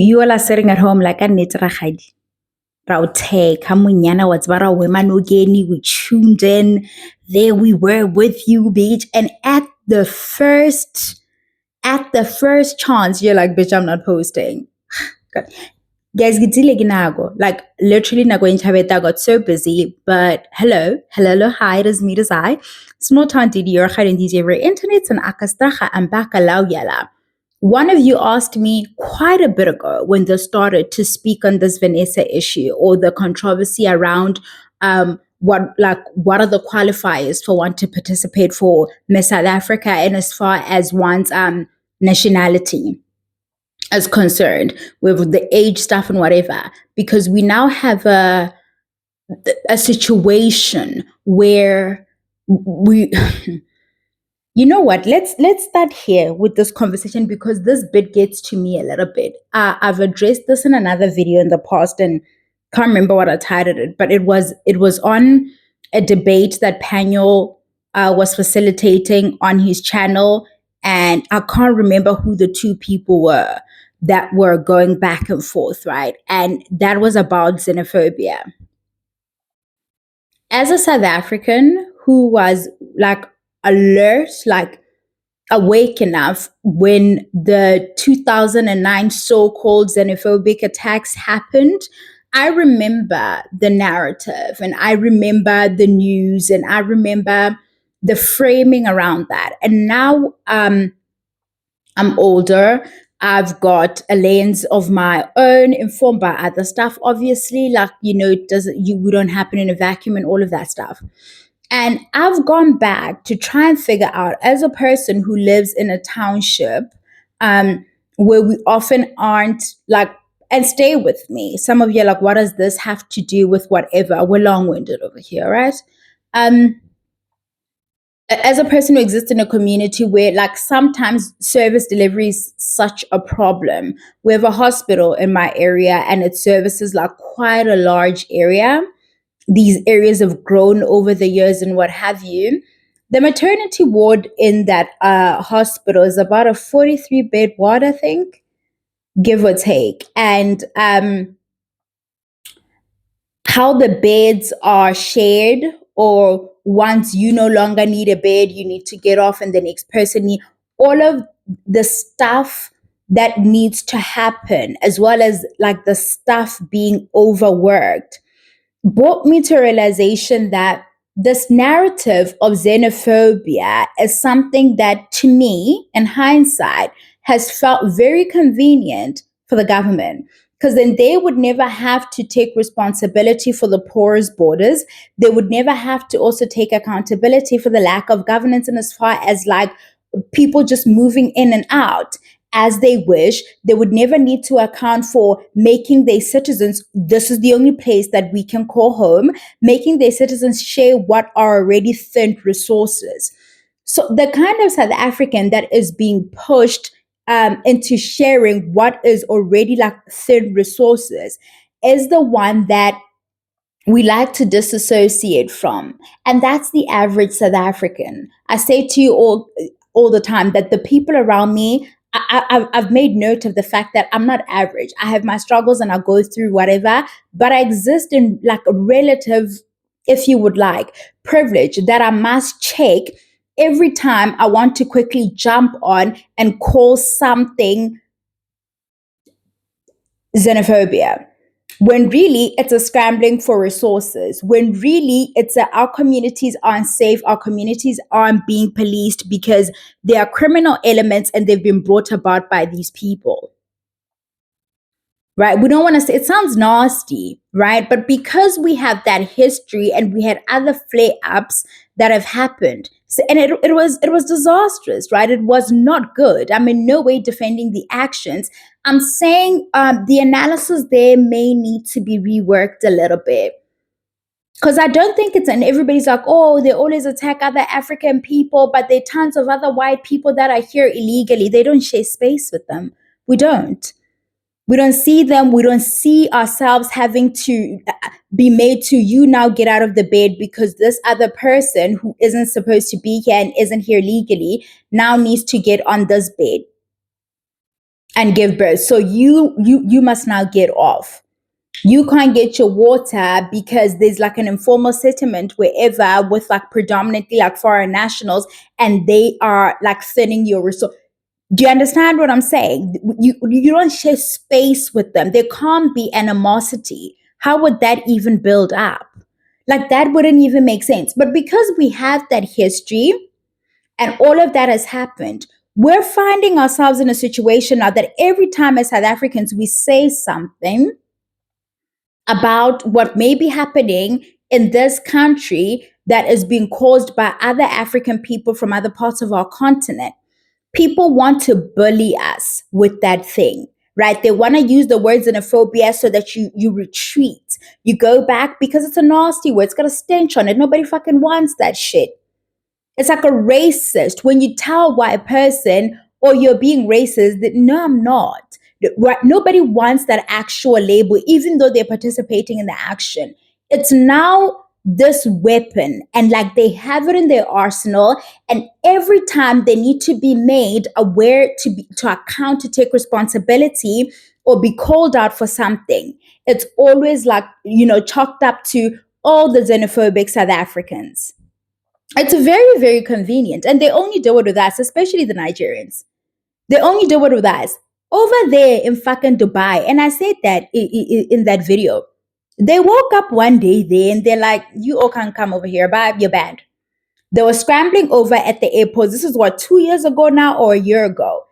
You all are sitting at home like a netragadi. Raute, Kamunyana, what's bara Wemanogeni, we tuned in. There we were with you, bitch. And at the first chance, you're like, bitch, I'm not posting. God. Guys, like literally Nago got so busy, but hello, hi, it is me, it is I. Small town Didi, you're hiding these internet and akastracha and bakalau yala. One of you asked me quite a bit ago when they started to speak on this Vanessa issue or the controversy around what are the qualifiers for one to participate for Miss South Africa and as far as one's nationality is concerned with the age stuff and whatever, because we now have a situation where we you know what? Let's start here with this conversation because this bit gets to me a little bit. I've addressed this in another video in the past and can't remember what I titled it, but it was on a debate that Paniel was facilitating on his channel, and I can't remember who the two people were that were going back and forth, right? And that was about xenophobia. As a South African who was like alert, like awake enough when the 2009 so-called xenophobic attacks happened, I remember the narrative and I remember the news and I remember the framing around that. And now I'm older. I've got a lens of my own, informed by other stuff, obviously, like, we don't happen in a vacuum and all of that stuff. And I've gone back to try and figure out, as a person who lives in a township, where we often aren't like, and stay with me. Some of you are like, what does this have to do with whatever? We're long-winded over here, right? As a person who exists in a community where like sometimes service delivery is such a problem. We have a hospital in my area and it services like quite a large area. These areas have grown over the years and what have you. The maternity ward in that hospital is about a 43-bed ward, I think, give or take. And how the beds are shared, or once you no longer need a bed, you need to get off and the next person need, all of the stuff that needs to happen, as well as like the stuff being overworked, brought me to a realization that this narrative of xenophobia is something that, to me, in hindsight, has felt very convenient for the government. Because then they would never have to take responsibility for the poorest borders. They would never have to also take accountability for the lack of governance, and as far as like people just moving in and out as they wish. They would never need to account for making their citizens, this is the only place that we can call home, making their citizens share what are already thin resources. So the kind of South African that is being pushed into sharing what is already like thin resources is the one that we like to disassociate from. And that's the average South African. I say to you all the time that the people around me, I've made note of the fact that I'm not average. I have my struggles and I go through whatever, but I exist in like a relative, if you would like, privilege that I must check every time I want to quickly jump on and call something xenophobia. When really it's a scrambling for resources, when really it's our communities aren't safe, our communities aren't being policed because there are criminal elements and they've been brought about by these people. Right? We don't want to say, it sounds nasty, right? But because we have that history and we had other flare-ups that have happened, so, and it was disastrous, right? It was not good. I'm in no way defending the actions. I'm saying the analysis there may need to be reworked a little bit. Because I don't think it's, and everybody's like, oh, they always attack other African people, but there are tons of other white people that are here illegally. They don't share space with them. We don't. We don't see them. We don't see ourselves having to be made to, you now get out of the bed because this other person who isn't supposed to be here and isn't here legally now needs to get on this bed. and give birth. So you must now get off. You can't get your water because there's like an informal settlement wherever with like predominantly like foreign nationals, and they are like thinning your resource. Do you understand what I'm saying? You don't share space with them. There can't be animosity. How would that even build up? Like that wouldn't even make sense. But because we have that history and all of that has happened, we're finding ourselves in a situation now that every time as South Africans we say something about what may be happening in this country that is being caused by other African people from other parts of our continent, people want to bully us with that thing, right? They want to use the word xenophobia so that you retreat. You go back because it's a nasty word. It's got a stench on it. Nobody fucking wants that shit. It's like a racist when you tell a white person, oh, you're being racist, that no, I'm not. Nobody wants that actual label, even though they're participating in the action. It's now this weapon, and like they have it in their arsenal, and every time they need to be made aware to account, to take responsibility or be called out for something, it's always like, chalked up to all the xenophobic South Africans. It's very, very convenient. And they only do it with us, especially the Nigerians. They only do it with us. Over there in fucking Dubai, and I said that in that video, they woke up one day there and they're like, you all can't come over here, bye, you're banned. They were scrambling over at the airport. This is what, 2 years ago now or a year ago.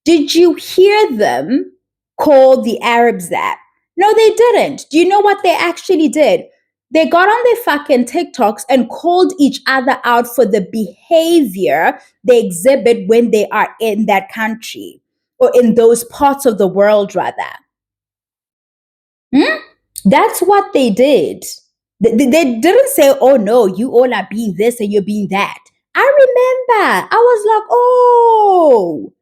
Did you hear them call the Arabs that? No, they didn't. Do you know what they actually did? They got on their fucking TikToks and called each other out for the behavior they exhibit when they are in that country or in those parts of the world, rather. Hmm? That's what they did. They didn't say, oh no, you all are being this and you're being that. I remember. I was like, oh.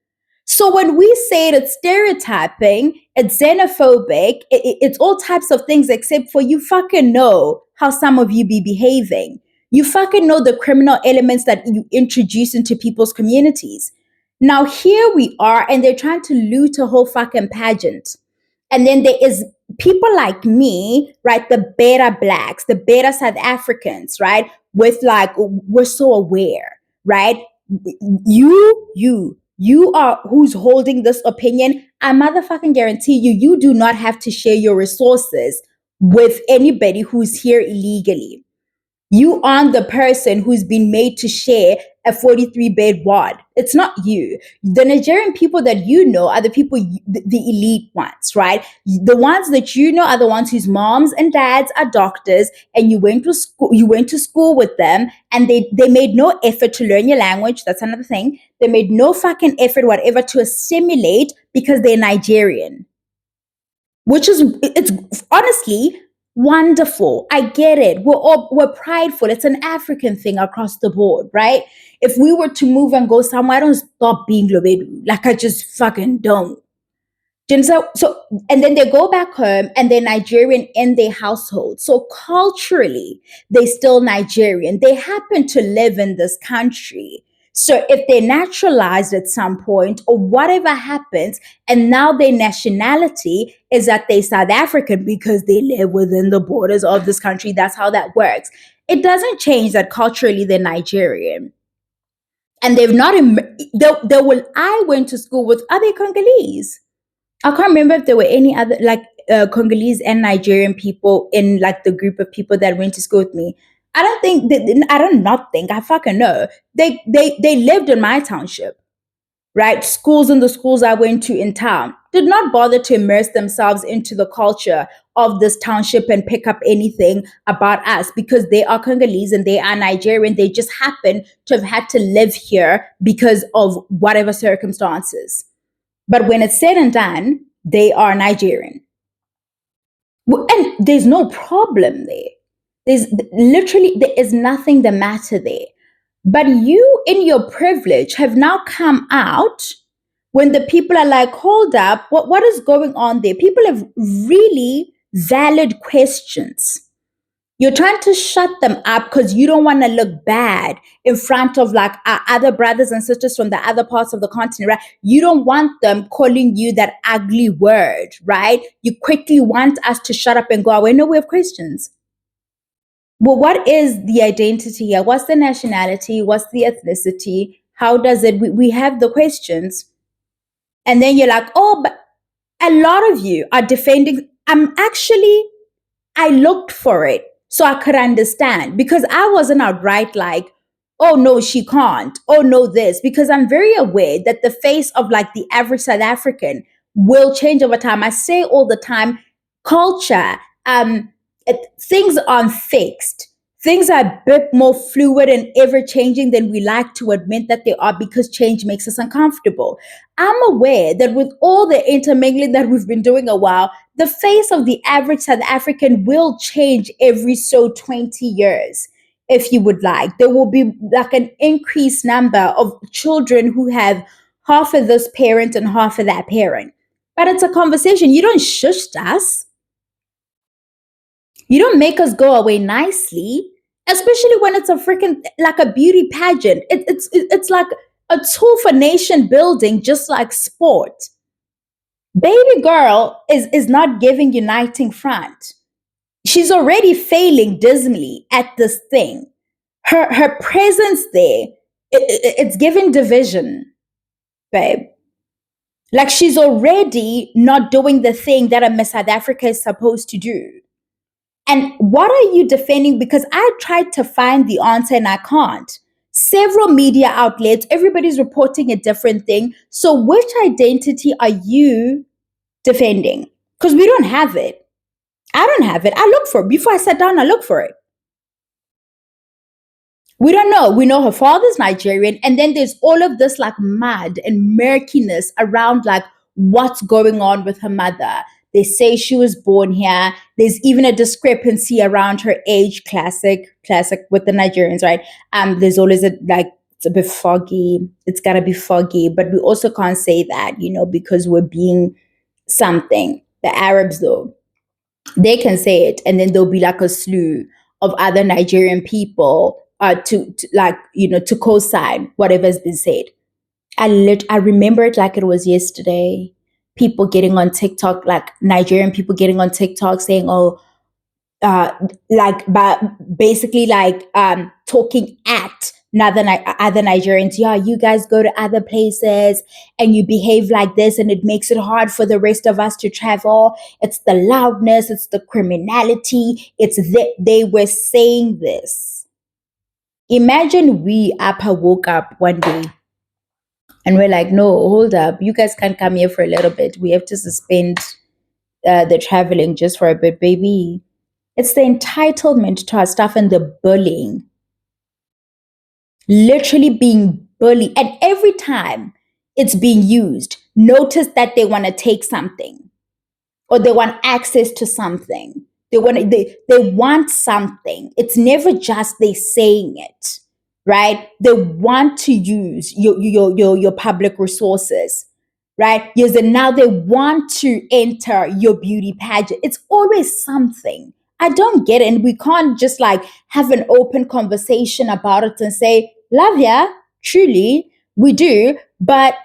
So when we say it's stereotyping, it's xenophobic, it's all types of things except for you fucking know how some of you be behaving. You fucking know the criminal elements that you introduce into people's communities. Now here we are, and they're trying to loot a whole fucking pageant. And then there is people like me, right? The beta blacks, the beta South Africans, right? With like, we're so aware, right? You are who's holding this opinion. I motherfucking guarantee you, you do not have to share your resources with anybody who's here illegally. You aren't the person who's been made to share a 43-bed ward. It's not you. The Nigerian people that you know are the people, the elite ones, right? The ones that you know are the ones whose moms and dads are doctors, and you went to school. You went to school with them, and they made no effort to learn your language. That's another thing. They made no fucking effort whatever to assimilate because they're Nigerian, which is, it's honestly wonderful. I get it. We're prideful. It's an African thing across the board, right? If we were to move and go somewhere, I don't stop being Lobedu. Like I just fucking don't. So, and then they go back home and they're Nigerian in their household. So culturally, they're still Nigerian. They happen to live in this country. So if they're naturalized at some point or whatever happens, and now their nationality is that they're South African because they live within the borders of this country, that's how that works. It doesn't change that culturally they're Nigerian. And they've not, I went to school with other Congolese. I can't remember if there were any other like Congolese and Nigerian people in like the group of people that went to school with me. I don't think that, I don't not think, I fucking know. They lived in my township, right? Schools and the schools I went to in town did not bother to immerse themselves into the culture of this township and pick up anything about us because they are Congolese and they are Nigerian. They just happen to have had to live here because of whatever circumstances. But when it's said and done, they are Nigerian. And there's no problem there. There is nothing the matter there. But you, in your privilege, have now come out when the people are like, hold up, what is going on there? People have really valid questions. You're trying to shut them up because you don't want to look bad in front of like our other brothers and sisters from the other parts of the continent, right? You don't want them calling you that ugly word, right? You quickly want us to shut up and go away. No, we're Christians. Well, what is the identity here? What's the nationality? What's the ethnicity? How does it? We have the questions. And then you're like, oh, but a lot of you are defending. I looked for it so I could understand because I wasn't outright like, oh no, she can't. Oh no, this. Because I'm very aware that the face of like the average South African will change over time. I say all the time, culture, things aren't fixed. Things are a bit more fluid and ever changing than we like to admit that they are because change makes us uncomfortable. I'm aware that with all the intermingling that we've been doing a while, the face of the average South African will change every so 20 years. If you would like, there will be like an increased number of children who have half of this parent and half of that parent. But it's a conversation. You don't shush us. You don't make us go away nicely, especially when it's a freaking like a beauty pageant. It's like a tool for nation building, just like sport. Baby girl is not giving uniting front. She's already failing dismally at this thing. Her presence there, it's giving division, babe. Like she's already not doing the thing that a Miss South Africa is supposed to do. And what are you defending? Because I tried to find the answer and I can't. Several media outlets, everybody's reporting a different thing. So which identity are you defending? Because we don't have it. I don't have it. I looked for it. Before I sat down, I looked for it. We don't know. We know her father's Nigerian. And then there's all of this like mud and murkiness around like what's going on with her mother. They say she was born here. There's even a discrepancy around her age, classic with the Nigerians, right? There's always a like it's a bit foggy. It's gotta be foggy, but we also can't say that, because we're being something. The Arabs though, they can say it, and then there'll be like a slew of other Nigerian people to co-sign whatever's been said. I remember it like it was yesterday. People getting on TikTok, like Nigerian people getting on TikTok saying, "Oh, but basically talking at other Nigerians. Yeah, you guys go to other places and you behave like this, and it makes it hard for the rest of us to travel. It's the loudness, it's the criminality. It's that they were saying this. Imagine we Appa woke up one day and we're like, no, hold up, you guys can't come here for a little bit. We have to suspend the traveling just for a bit, baby. It's the entitlement to our stuff and the bullying. Literally being bullied. And every time it's being used, notice that they want to take something or they want access to something. They want something. It's never just they saying it, right? They want to use your public resources, right? Yes, and now they want to enter your beauty pageant. It's always something. I don't get it. And we can't just have an open conversation about it and say, love ya, truly, we do. But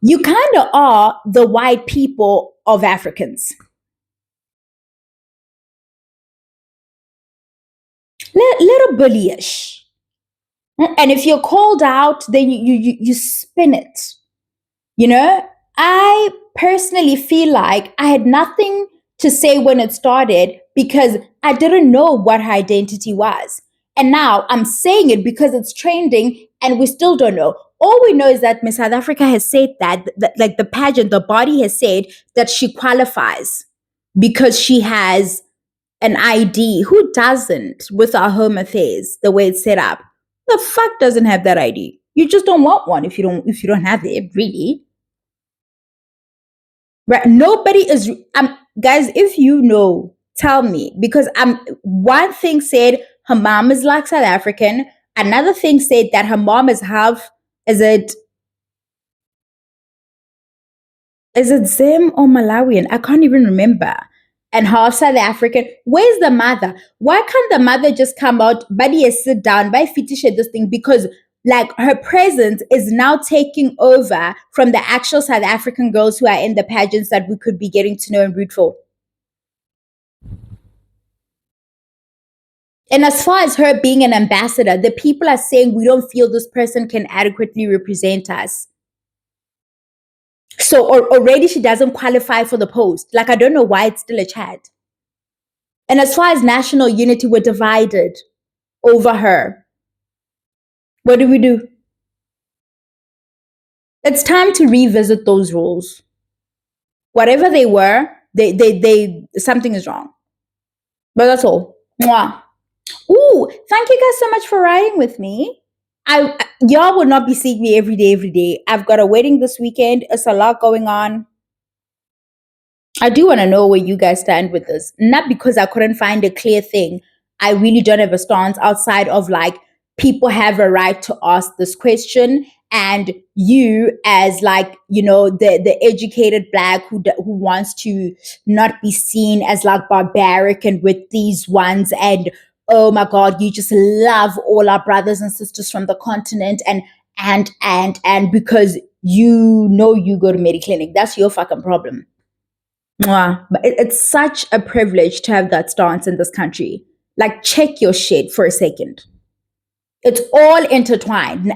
you kind of are the white people of Africans. Little bullyish. And if you're called out, then you spin it. I personally feel like I had nothing to say when it started because I didn't know what her identity was. And now I'm saying it because it's trending and we still don't know. All we know is that Miss South Africa has said that the pageant, the body has said that she qualifies because she has an ID. Who doesn't with our home affairs, the way it's set up? The fuck doesn't have that ID? You just don't want one if you don't have it, really. Right? Nobody is guys, if you know, tell me. Because one thing said her mom is like South African. Another thing said that her mom is half, is it Zim or Malawian? I can't even remember. and half South African. Where's the mother? Why can't the mother just come out, buddy, sit down, by fetish this thing? Because like her presence is now taking over from the actual South African girls who are in the pageants that we could be getting to know and root for. And as far as her being an ambassador, the people are saying we don't feel this person can adequately represent us. So already she doesn't qualify for the post. Like, I don't know why it's still a chat. And as far as national unity, we're divided over her. What do we do? It's time to revisit those rules. Whatever they were, they something is wrong. But that's all. Mwah. Ooh, thank you guys so much for riding with me. Y'all will not be seeing me every day. I've got a wedding this weekend. It's a lot going on. I do want to know where you guys stand with this. Not because I couldn't find a clear thing. I really don't have a stance outside of like, people have a right to ask this question. And you as like, you know, the educated Black who wants to not be seen as like barbaric and with these ones, and oh my God, you just love all our brothers and sisters from the continent, and because you know you go to Mediclinic, that's your fucking problem. Mwah. But it's such a privilege to have that stance in this country. Like, check your shit for a second. It's all intertwined.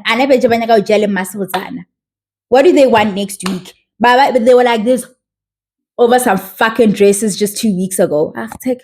What do they want next week? But they were like this over some fucking dresses just 2 weeks ago. Take